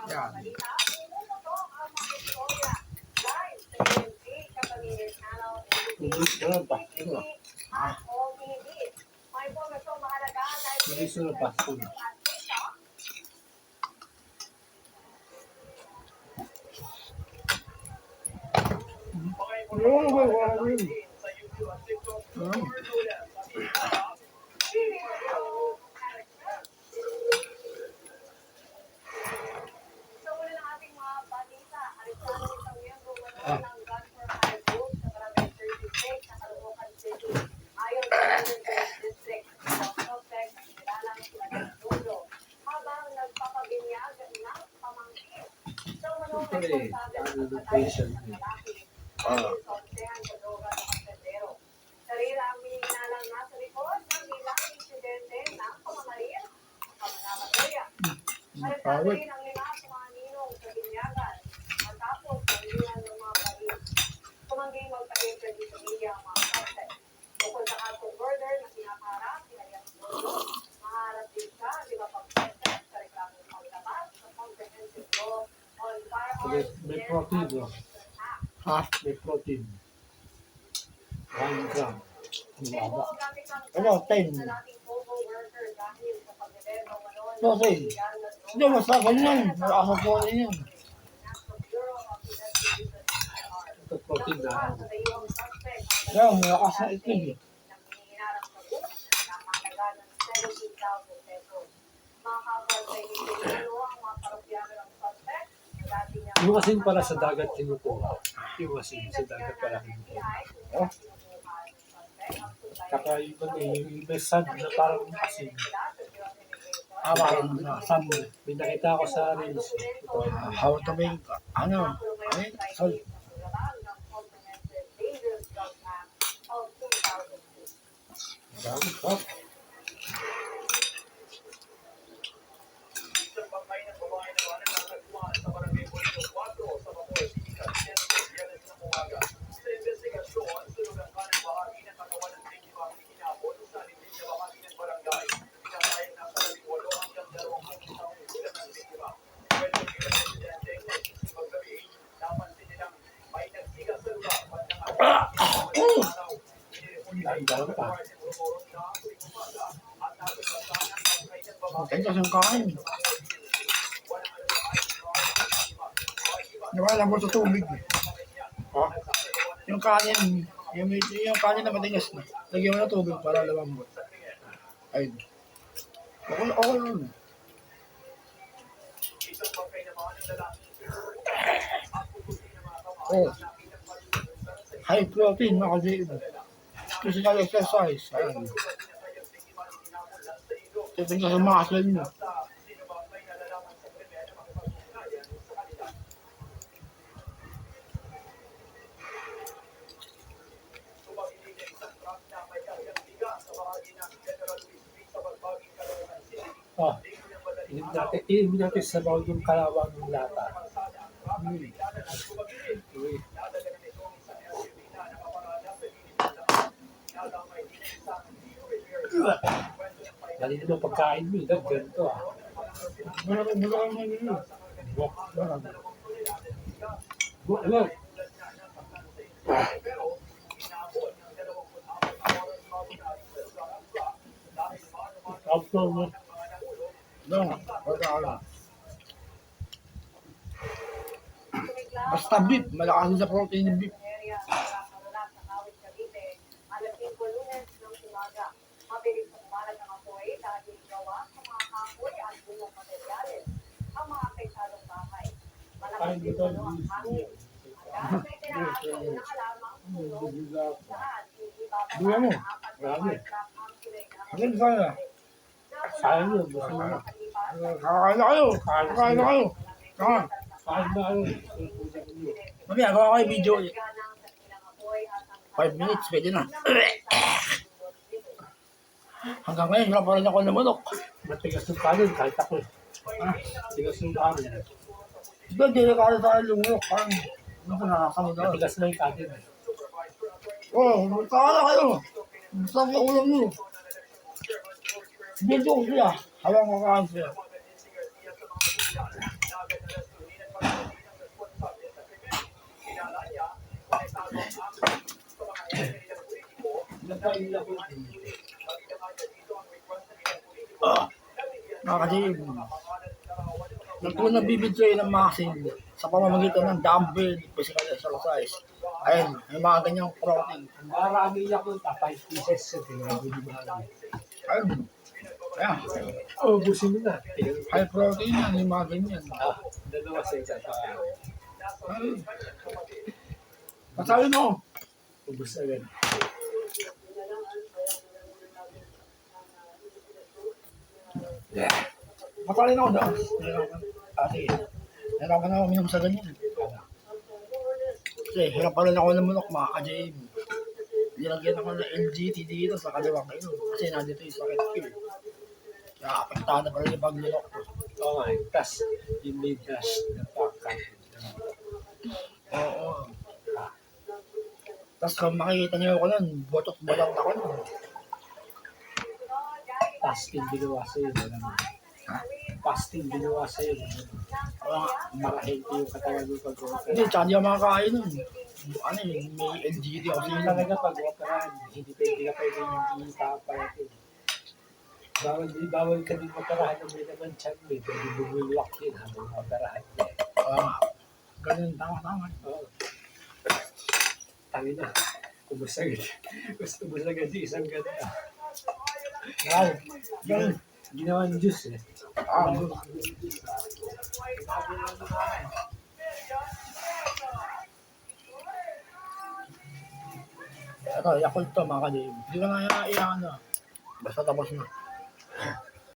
Yan. English na lang pa. English na lang pa. Patient. Pawit. May protein, no? Ha? May protein. 1 gram. Mababa. Ano, 10. Okay. Hindi, basta ganyan. Malakas po rin yun. Ito protein na ako. Yan, malakas na itlog eh. Yung asin para sa dagat kinukuha. Yung asin sa dagat para kinukuha. Oh, Saka yung may sand na parang asin. parang saan mo. May nakita ako sa reels. Ito. How to make, ano, salt. Oh, Dahan pa. okay, kasi yung kain. Nawala mo sa tubig eh. Ha? Yung kanin, yung kanin na matigas na. Lagyan mo ng tubig para lumambot. Ayun. Okay, okay yun. Oh. High protein, kasi physical exercise. Ayun. Titingnan sa muscle mo. Oh. Ilim natin sa bawal yung kalawang ng lata. Uy. Dali naman pagkain mo, ganito ah. Malaki mo yun. Walk. Malaki. Look. Outdoor mo. No, wala. Basta beef, malakas sa protein ng beef. Kain dito. Buya mo. Marami. Hanggang sana. Sayang yun. Gusto mo. Kakain na kayo. Kakain na kayo. Kakain. Kain na ano. Mamaya, gawa kayo video ulit. 5 minutes, pwede na. Hanggang ngayon, wala pa rin ako ng manok. Matigas ng kanin, kahit ako eh. Ah, Matigas ng kanin. ito, hindi na kaya sa akin lumulok. Parang, ano ko nakakamod ako. Matigas na yung kanin eh. Oo, magkakala kayo. Sabi ako lang nyo. Video ko sila. Habang kakain sila. mga ka-gym. Nagtuon na bibidyo ng muscle sa pamamagitan ng dumbbell, physical exercise. Ayun, may mga ganyang protein. Ang marami ako, 5 pieces sa tingnan. Ayun. Ayan. Oh, busin mo na. High protein yan, yung mga ganyan. Dalawa sa isa pa. Ayun. Pasabi mo. Ubus agad. Pasalin ako daw. Kasi, nahirapan ako uminom sa ganyan. Kasi, hirap pa rin ako ng manok, mga ka-gym. Nilagyan ako ng LGT dito sa kaliwang kayo. Kasi nandito yung sakit ko eh. Kaya apektado pa rin yung paglunok ko. Oo nga, tas yung may dash na pakat. Oo. Tapos kung makikita niyo ako nun, botot balang ako nun. Fasting ginawa sa'yo. Ha? Fasting ginawa sa'yo. Oo nga. Makahealthy yung katawan mo pag-opera. Hindi, tsaka di ako makakain nun. Ano yun, may LGT ako sa Kasi inyo. talaga pag-operahan, hindi ka pwede hindi ipaparating. Bawal ka din operahan ng may naman tiyan mo. Pwede bumulwak din habang operahan. Oo nga. Ganun, tama. Oo. Tangin na. Kumusagad. Gusto mo sagad di isang ganda. Wow. Ganun. Ginawa ng juice eh. Ito, Yakult to mga ka-gym. Hindi ko na iyan na. Basta tapos na.